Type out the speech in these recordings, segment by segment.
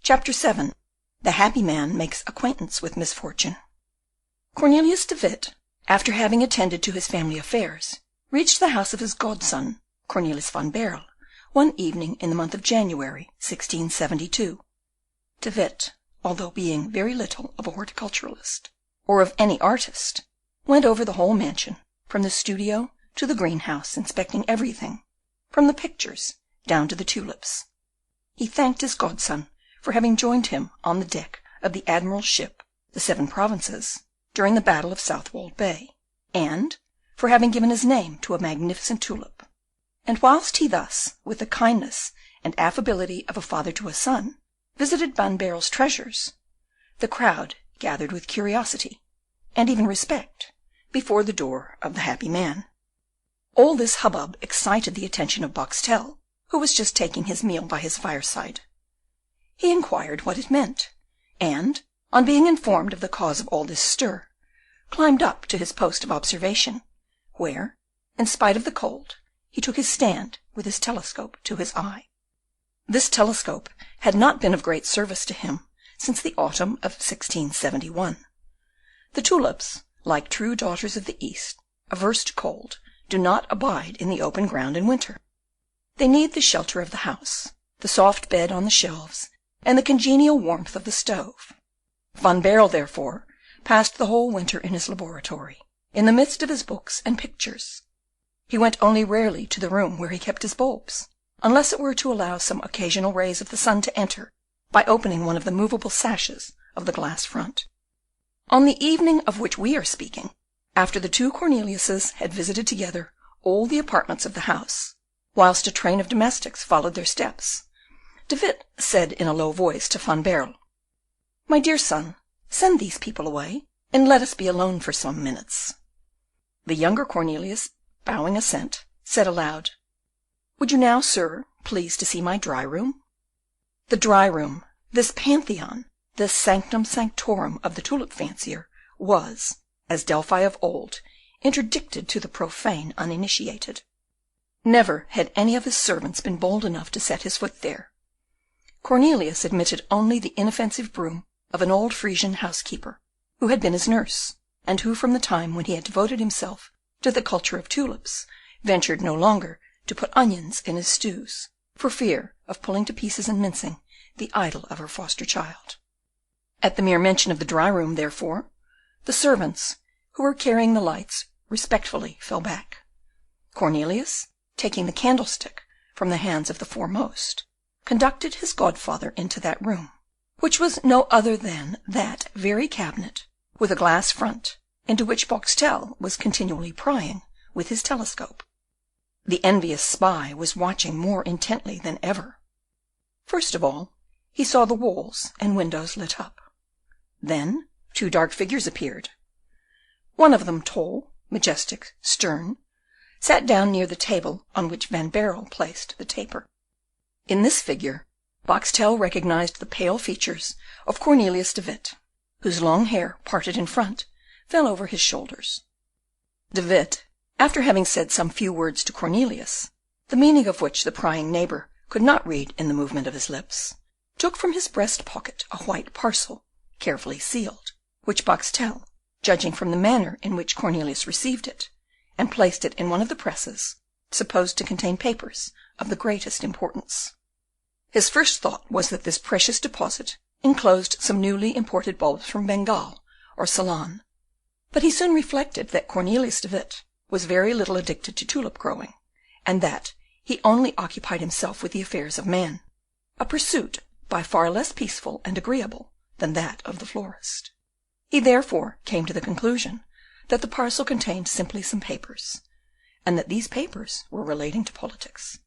Chapter 7. The Happy Man Makes Acquaintance with Misfortune. Cornelius de Witt, after having attended to his family affairs, reached the house of his godson, Cornelius van Baerle, one evening in the month of January, 1672. De Witt, although being very little of a horticulturalist, or of any artist, went over the whole mansion, from the studio to the greenhouse, inspecting everything, from the pictures down to the tulips. He thanked his godson for having joined him on the deck of the admiral's ship, the Seven Provinces, during the battle of Southwold Bay, and for having given his name to a magnificent tulip. And whilst he thus, with the kindness and affability of a father to a son, visited Van Baerle's treasures, the crowd gathered with curiosity, and even respect, before the door of the Happy Man. All this hubbub excited the attention of Boxtel, who was just taking his meal by his fireside. He inquired what it meant, and, on being informed of the cause of all this stir, climbed up to his post of observation, where, in spite of the cold, he took his stand with his telescope to his eye. This telescope had not been of great service to him since the autumn of 1671. The tulips, like true daughters of the East, averse to cold, do not abide in the open ground in winter. They need the shelter of the house, the soft bed on the shelves, and the congenial warmth of the stove. Van Baerle, therefore, passed the whole winter in his laboratory, in the midst of his books and pictures. He went only rarely to the room where he kept his bulbs, unless it were to allow some occasional rays of the sun to enter by opening one of the movable sashes of the glass front. On the evening of which we are speaking, after the two Corneliuses had visited together all the apartments of the house, whilst a train of domestics followed their steps, De Witt said in a low voice to Van Baerle, "My dear son, send these people away, and let us be alone for some minutes." The younger Cornelius, bowing assent, said aloud, "Would you now, sir, please to see my dry room?" The dry room, this pantheon, this sanctum sanctorum of the tulip fancier, was, as Delphi of old, interdicted to the profane uninitiated. Never had any of his servants been bold enough to set his foot there. Cornelius admitted only the inoffensive broom of an old Frisian housekeeper, who had been his nurse, and who from the time when he had devoted himself to the culture of tulips ventured no longer to put onions in his stews, for fear of pulling to pieces and mincing the idol of her foster child. At the mere mention of the dry room, therefore, the servants, who were carrying the lights, respectfully fell back. Cornelius, taking the candlestick from the hands of the foremost, conducted his godfather into that room, which was no other than that very cabinet with a glass front, into which Boxtel was continually prying with his telescope. The envious spy was watching more intently than ever. First of all, he saw the walls and windows lit up. Then two dark figures appeared. One of them, tall, majestic, stern, sat down near the table on which Van Baerle placed the taper. In this figure, Boxtel recognized the pale features of Cornelius de Witt, whose long hair, parted in front, fell over his shoulders. De Witt, after having said some few words to Cornelius, the meaning of which the prying neighbour could not read in the movement of his lips, took from his breast pocket a white parcel, carefully sealed, which Boxtel, judging from the manner in which Cornelius received it, and placed it in one of the presses, supposed to contain papers of the greatest importance. His first thought was that this precious deposit enclosed some newly imported bulbs from Bengal or Ceylon, but he soon reflected that Cornelius de Witt was very little addicted to tulip growing, and that he only occupied himself with the affairs of man, a pursuit by far less peaceful and agreeable than that of the florist. He therefore came to the conclusion that the parcel contained simply some papers, and that these papers were relating to politics.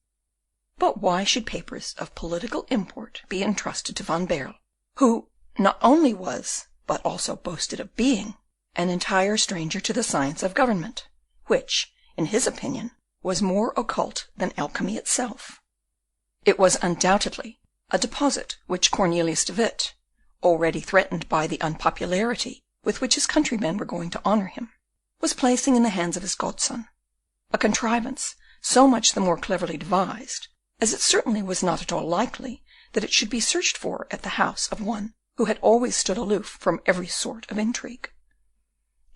But why should papers of political import be entrusted to Van Baerle, who not only was, but also boasted of being, an entire stranger to the science of government, which, in his opinion, was more occult than alchemy itself? It was undoubtedly a deposit which Cornelius de Witt, already threatened by the unpopularity with which his countrymen were going to honour him, was placing in the hands of his godson, a contrivance so much the more cleverly devised, as it certainly was not at all likely that it should be searched for at the house of one who had always stood aloof from every sort of intrigue.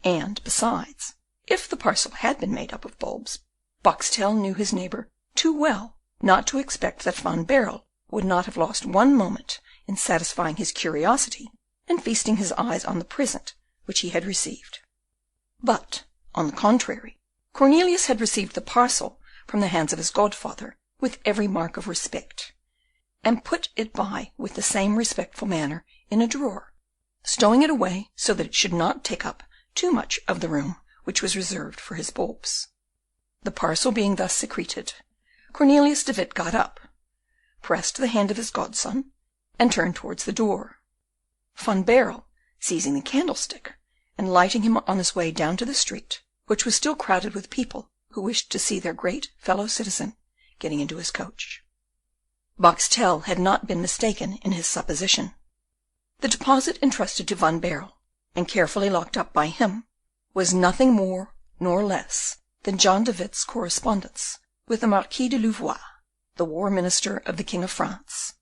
And, besides, if the parcel had been made up of bulbs, Boxtel knew his neighbour too well not to expect that Van Baerle would not have lost one moment in satisfying his curiosity and feasting his eyes on the present which he had received. But, on the contrary, Cornelius had received the parcel from the hands of his godfather with every mark of respect, and put it by with the same respectful manner in a drawer, stowing it away so that it should not take up too much of the room which was reserved for his bulbs. The parcel being thus secreted, Cornelius de Witt got up, pressed the hand of his godson, and turned towards the door. Van Baerle, seizing the candlestick, and lighting him on his way down to the street, which was still crowded with people who wished to see their great fellow-citizen getting into his coach. Boxtel had not been mistaken in his supposition. The deposit entrusted to Van Baerle, and carefully locked up by him, was nothing more nor less than John de Witt's correspondence with the Marquis de Louvois, the war minister of the King of France.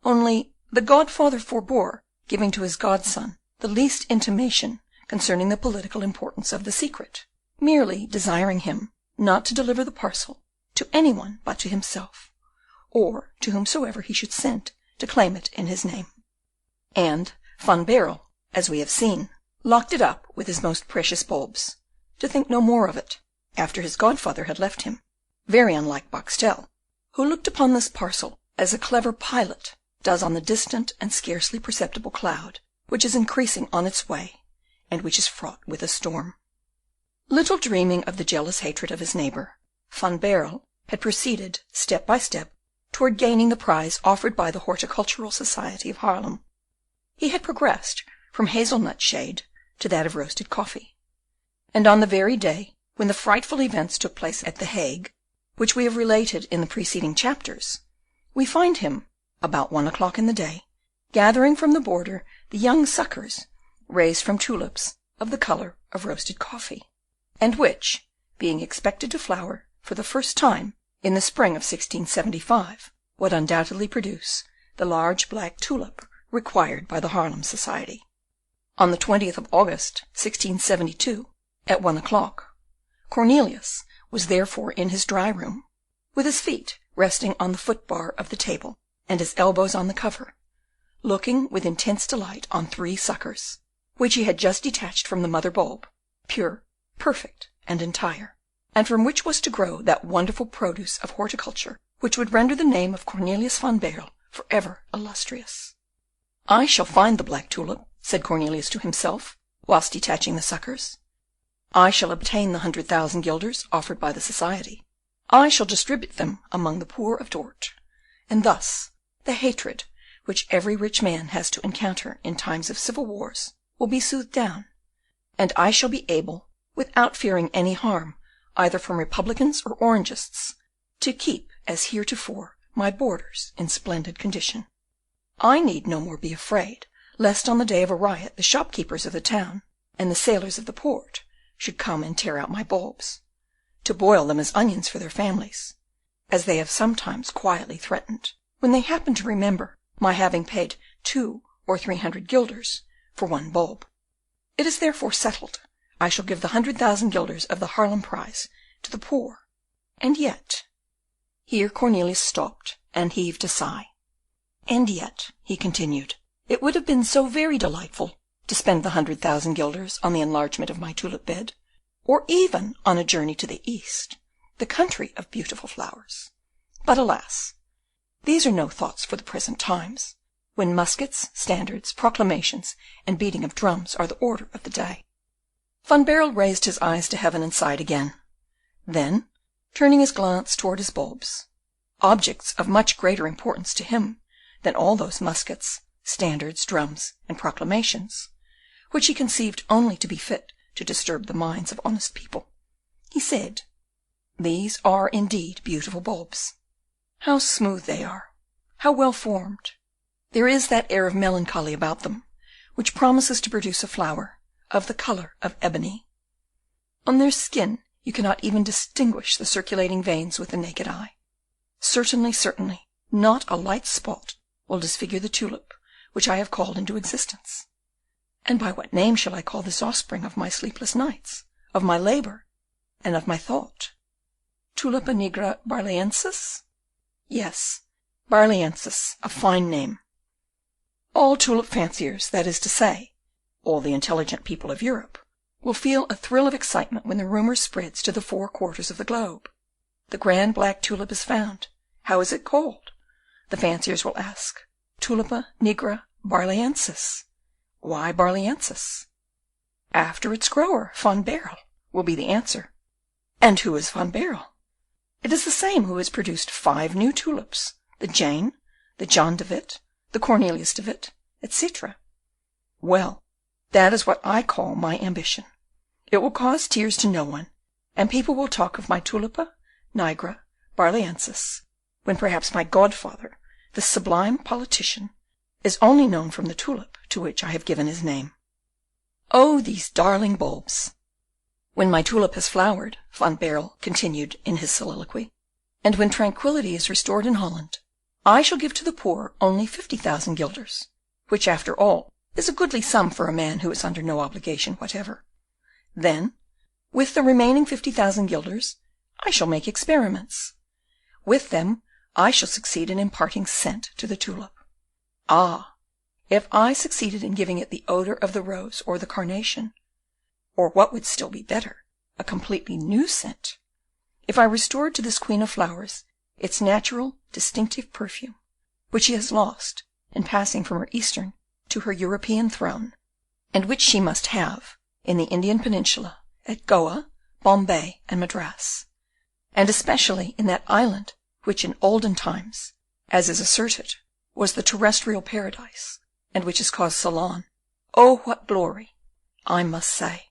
Only the godfather forbore giving to his godson the least intimation concerning the political importance of the secret, merely desiring him not to deliver the parcel to any one but to himself, or to whomsoever he should send to claim it in his name. And Van Baerle, as we have seen, locked it up with his most precious bulbs, to think no more of it, after his godfather had left him, very unlike Boxtel, who looked upon this parcel as a clever pilot does on the distant and scarcely perceptible cloud which is increasing on its way, and which is fraught with a storm. Little dreaming of the jealous hatred of his neighbour, Van Baerle had proceeded step by step toward gaining the prize offered by the Horticultural Society of Haarlem. He had progressed from hazelnut shade to that of roasted coffee, and on the very day when the frightful events took place at The Hague, which we have related in the preceding chapters, we find him, about 1 o'clock in the day, gathering from the border the young suckers raised from tulips of the colour of roasted coffee, and which, being expected to flower for the first time in the spring of 1675, would undoubtedly produce the large black tulip required by the Haarlem Society. On the 20th of August, 1672, at 1 o'clock, Cornelius was therefore in his dry room, with his feet resting on the foot-bar of the table, and his elbows on the cover, looking with intense delight on 3 suckers, which he had just detached from the mother bulb, pure, perfect, and entire, and from which was to grow that wonderful produce of horticulture which would render the name of Cornelius van Baerle for ever illustrious. "I shall find the black tulip," said Cornelius to himself, whilst detaching the suckers. "I shall obtain the 100,000 guilders offered by the society. I shall distribute them among the poor of Dort, and thus the hatred which every rich man has to encounter in times of civil wars will be soothed down, and I shall be able, without fearing any harm either from Republicans or Orangists, to keep as heretofore my borders in splendid condition. I need no more be afraid lest on the day of a riot the shopkeepers of the town and the sailors of the port should come and tear out my bulbs, to boil them as onions for their families, as they have sometimes quietly threatened, when they happen to remember my having paid 200 or 300 guilders for 1 bulb. It is therefore settled. I shall give the 100,000 guilders of the Haarlem prize to the poor, and yet—" Here Cornelius stopped and heaved a sigh. "And yet," he continued, "it would have been so very delightful to spend the 100,000 guilders on the enlargement of my tulip bed, or even on a journey to the East, the country of beautiful flowers. But alas! these are no thoughts for the present times, when muskets, standards, proclamations, and beating of drums are the order of the day." Van Baerle raised his eyes to heaven and sighed again. Then, turning his glance toward his bulbs, objects of much greater importance to him than all those muskets, standards, drums, and proclamations, which he conceived only to be fit to disturb the minds of honest people, he said, "These are indeed beautiful bulbs. How smooth they are, how well formed! There is that air of melancholy about them, which promises to produce a flower of the colour of ebony. On their skin you cannot even distinguish the circulating veins with the naked eye. Certainly, not a light spot will disfigure the tulip which I have called into existence. And by what name shall I call this offspring of my sleepless nights, of my labour, and of my thought? Tulipa nigra barlaiensis? Yes, barlaiensis, a fine name. All tulip fanciers, that is to say, all the intelligent people of Europe, will feel a thrill of excitement when the rumour spreads to the 4 quarters of the globe. The grand black tulip is found. How is it called? The fanciers will ask. Tulipa nigra barlaiensis. Why barlaiensis? After its grower, Van Baerle, will be the answer. And who is Van Baerle? It is the same who has produced 5 new tulips, the Jane, the John de Witt, the Cornelius de Witt, etc. Well, that is what I call my ambition. It will cause tears to no one, and people will talk of my Tulipa nigra barlaiensis, when perhaps my godfather, this sublime politician, is only known from the tulip to which I have given his name. Oh, these darling bulbs! When my tulip has flowered, Van Baerle continued in his soliloquy, and when tranquillity is restored in Holland, I shall give to the poor only 50,000 guilders, which after all is a goodly sum for a man who is under no obligation whatever. Then, with the remaining 50,000 guilders, I shall make experiments. With them I shall succeed in imparting scent to the tulip. Ah, if I succeeded in giving it the odour of the rose or the carnation, or what would still be better, a completely new scent, if I restored to this queen of flowers its natural, distinctive perfume, which she has lost in passing from her Eastern to her European throne, and which she must have in the Indian peninsula, at Goa, Bombay, and Madras, and especially in that island which in olden times, as is asserted, was the terrestrial paradise, and which is called Ceylon. Oh, what glory! I must say,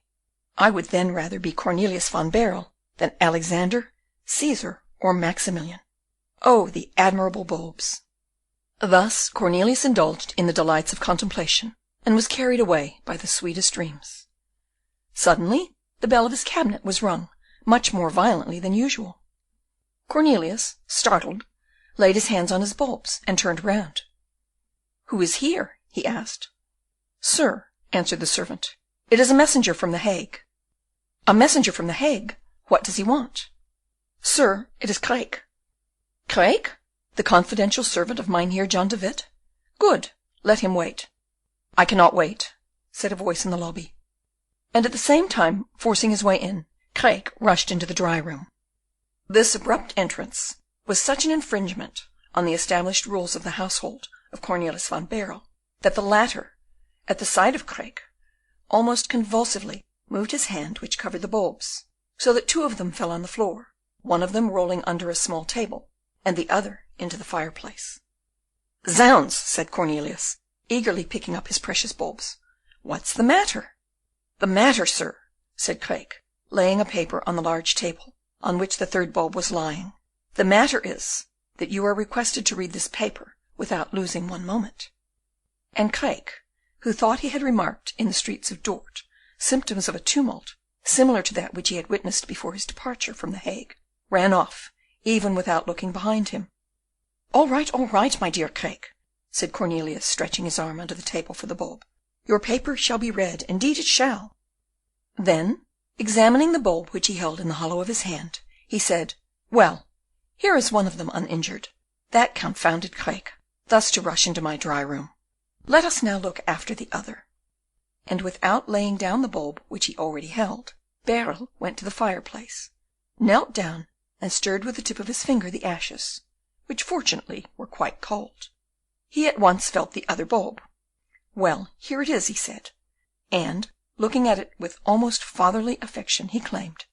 I would then rather be Cornelius Van Baerle than Alexander, Caesar, or Maximilian. Oh, the admirable bulbs! Thus Cornelius indulged in the delights of contemplation, and was carried away by the sweetest dreams. Suddenly the bell of his cabinet was rung, much more violently than usual. Cornelius, startled, laid his hands on his bulbs, and turned round. "Who is here?" he asked. "Sir," answered the servant, "it is a messenger from the Hague." "A messenger from the Hague? What does he want?" "Sir, it is Craeke." "Craeke? The confidential servant of Mynheer John de Witt? Good, let him wait." "I cannot wait," said a voice in the lobby. And at the same time, forcing his way in, Craeke rushed into the dry room. This abrupt entrance was such an infringement on the established rules of the household of Cornelius Van Baerle, that the latter, at the sight of Craeke, almost convulsively moved his hand which covered the bulbs, so that 2 of them fell on the floor, one of them rolling under a small table, and the other into the fireplace. "Zounds!" said Cornelius, eagerly picking up his precious bulbs. "What's the matter?" "The matter, sir," said Craeke, laying a paper on the large table, on which the 3rd bulb was lying. "The matter is, that you are requested to read this paper without losing one moment." And Craeke, who thought he had remarked in the streets of Dort symptoms of a tumult similar to that which he had witnessed before his departure from the Hague, ran off, even without looking behind him. All right, my dear Craeke," said Cornelius, stretching his arm under the table for the bulb. "Your paper shall be read, indeed it shall." Then, examining the bulb which he held in the hollow of his hand, he said, "Well, here is one of them uninjured. That confounded Craeke, thus to rush into my dry room. Let us now look after the other." And without laying down the bulb which he already held, Baerle went to the fireplace, knelt down, and stirred with the tip of his finger the ashes, which fortunately were quite cold. He at once felt the other bulb. "Well, here it is," he said, and, looking at it with almost fatherly affection, he claimed,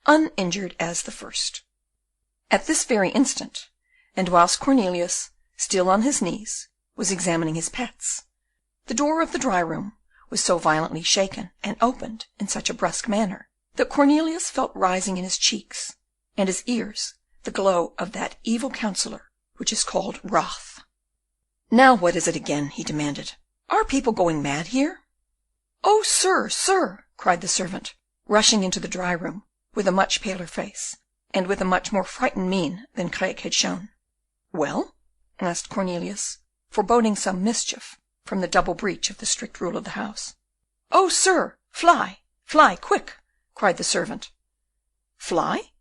"uninjured as the first." At this very instant, and whilst Cornelius, still on his knees, was examining his pets, the door of the dry room was so violently shaken and opened in such a brusque manner, that Cornelius felt rising in his cheeks and his ears the glow of that evil counsellor which is called wrath. "Now what is it again?" he demanded. "Are people going mad here?" "Oh, sir, sir!" cried the servant, rushing into the dry room with a much paler face, and with a much more frightened mien than Craeke had shown. "Well?" asked Cornelius. foreboding some mischief from the double breach of the strict rule of the house. "Oh, sir, fly, fly, quick!" cried the servant. "Fly?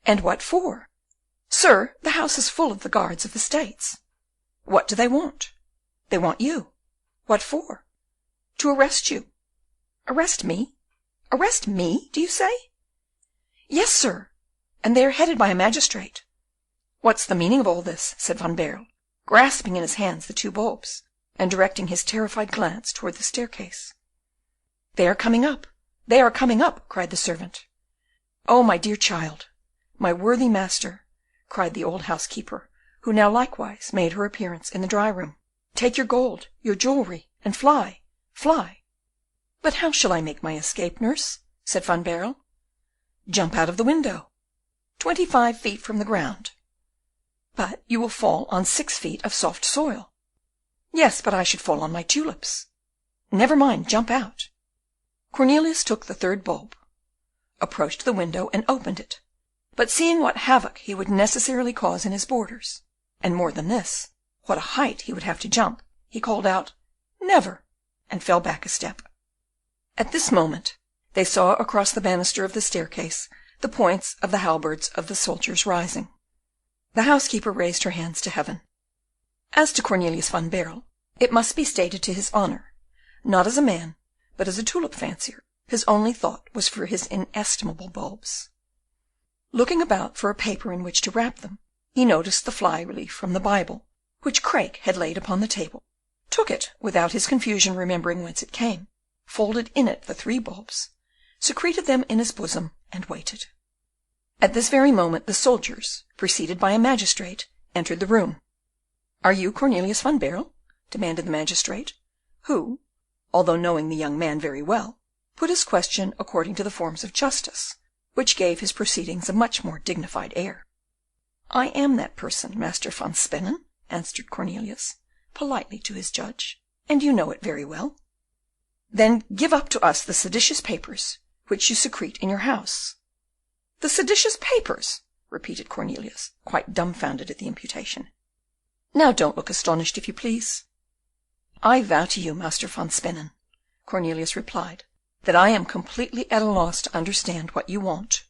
And what for?" "Sir, the house is full of the guards of the States." "What do they want?" "They want you." "What for?" "To arrest you." "Arrest me? Arrest me, do you say?" "Yes, sir, and they are headed by a magistrate." "What's the meaning of all this?" said Van Baerle, grasping in his hands the two bulbs, and directing his terrified glance toward the staircase. "They are coming up, they are coming up!" cried the servant. "Oh, my dear child, my worthy master!" cried the old housekeeper, who now likewise made her appearance in the dry room. "Take your gold, your jewelry, and fly, fly!" "But how shall I make my escape, nurse?" said Van Baerle. "Jump out of the window, 25 feet from the ground." "But you will fall on 6 feet of soft soil." "Yes, but I should fall on my tulips." "Never mind, jump out." Cornelius took the third bulb, approached the window, and opened it, but seeing what havoc he would necessarily cause in his borders, and more than this, what a height he would have to jump, he called out, "Never!" and fell back a step. At this moment they saw across the banister of the staircase the points of the halberds of the soldiers rising. The housekeeper raised her hands to heaven. As to Cornelius van Baerle, it must be stated to his honour, not as a man, but as a tulip fancier, his only thought was for his inestimable bulbs. Looking about for a paper in which to wrap them, he noticed the fly relief from the Bible, which Craeke had laid upon the table, took it without his confusion remembering whence it came, folded in it the 3 bulbs, secreted them in his bosom, and waited. At this very moment the soldiers, preceded by a magistrate, entered the room. "Are you Cornelius van Baerle?" demanded the magistrate, who, although knowing the young man very well, put his question according to the forms of justice, which gave his proceedings a much more dignified air. "I am that person, Master van Spennen," answered Cornelius, politely to his judge, "and you know it very well." "Then give up to us the seditious papers which you secrete in your house." "The seditious papers!" repeated Cornelius, quite dumbfounded at the imputation. "Now don't look astonished, if you please." "I vow to you, Master van Spennen," Cornelius replied, "that I am completely at a loss to understand what you want."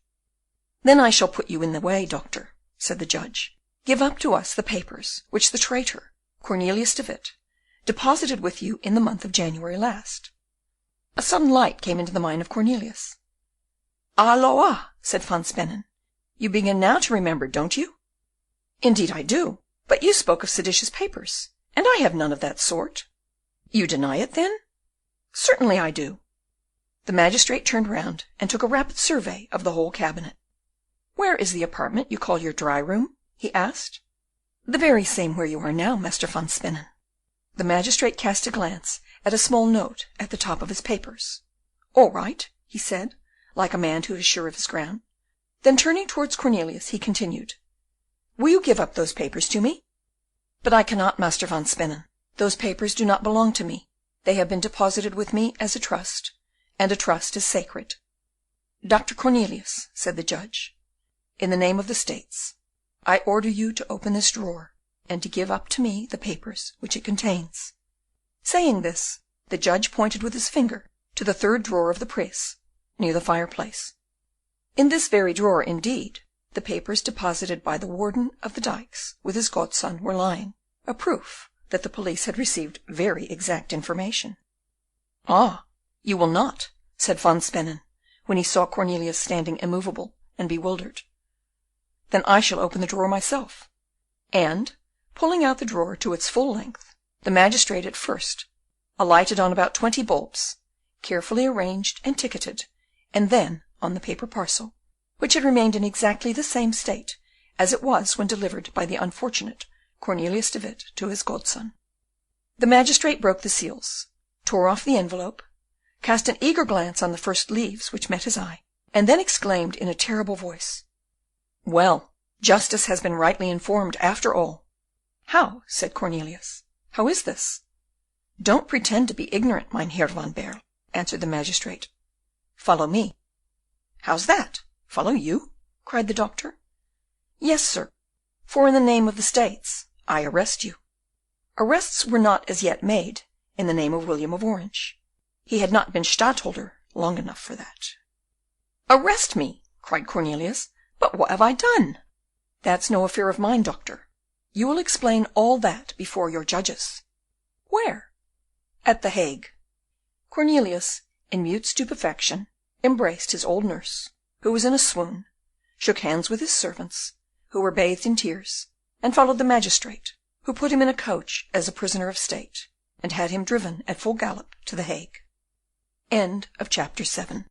"Then I shall put you in the way, doctor," said the judge. "Give up to us the papers which the traitor, Cornelius de Witt, deposited with you in the month of January last." A sudden light came into the mind of Cornelius. "Halloa!" said Van Spennen, "you begin now to remember, don't you?" "Indeed I do, but you spoke of seditious papers, and I have none of that sort." "You deny it, then?" "Certainly I do." The magistrate turned round and took a rapid survey of the whole cabinet. "Where is the apartment you call your dry room?" he asked. "The very same where you are now, Master van Spennen." The magistrate cast a glance at a small note at the top of his papers. "All right," he said, like a man who is sure of his ground. Then turning towards Cornelius, he continued, "Will you give up those papers to me?" "But I cannot, Master van Spennen. Those papers do not belong to me. They have been deposited with me as a trust, and a trust is sacred." "Dr. Cornelius," said the judge, "in the name of the States, I order you to open this drawer, and to give up to me the papers which it contains." Saying this, the judge pointed with his finger to the 3rd drawer of the press, near the fireplace. In this very drawer, indeed, the papers deposited by the warden of the dikes with his godson were lying, a proof that the police had received very exact information. "Ah, you will not," said Van Spennen, when he saw Cornelius standing immovable and bewildered. "Then I shall open the drawer myself." And, pulling out the drawer to its full length, the magistrate at first alighted on about 20 bulbs, carefully arranged and ticketed, and then on the paper parcel, which had remained in exactly the same state as it was when delivered by the unfortunate Cornelius de Witt to his godson. The magistrate broke the seals, tore off the envelope, cast an eager glance on the first leaves which met his eye, and then exclaimed in a terrible voice, "Well, justice has been rightly informed after all." "How?" said Cornelius. "How is this?" "Don't pretend to be ignorant, Mynheer van Baerle," answered the magistrate. "Follow me." "How's that? Follow you?" cried the doctor. "Yes, sir, for in the name of the States I arrest you." Arrests were not as yet made in the name of William of Orange. He had not been Stadtholder long enough for that. "Arrest me!" cried Cornelius. "But what have I done?" "That's no affair of mine, doctor. You will explain all that before your judges." "Where?" "At the Hague." Cornelius, in mute stupefaction, embraced his old nurse, who was in a swoon, shook hands with his servants, who were bathed in tears, and followed the magistrate, who put him in a coach as a prisoner of state, and had him driven at full gallop to the Hague. Chapter 8.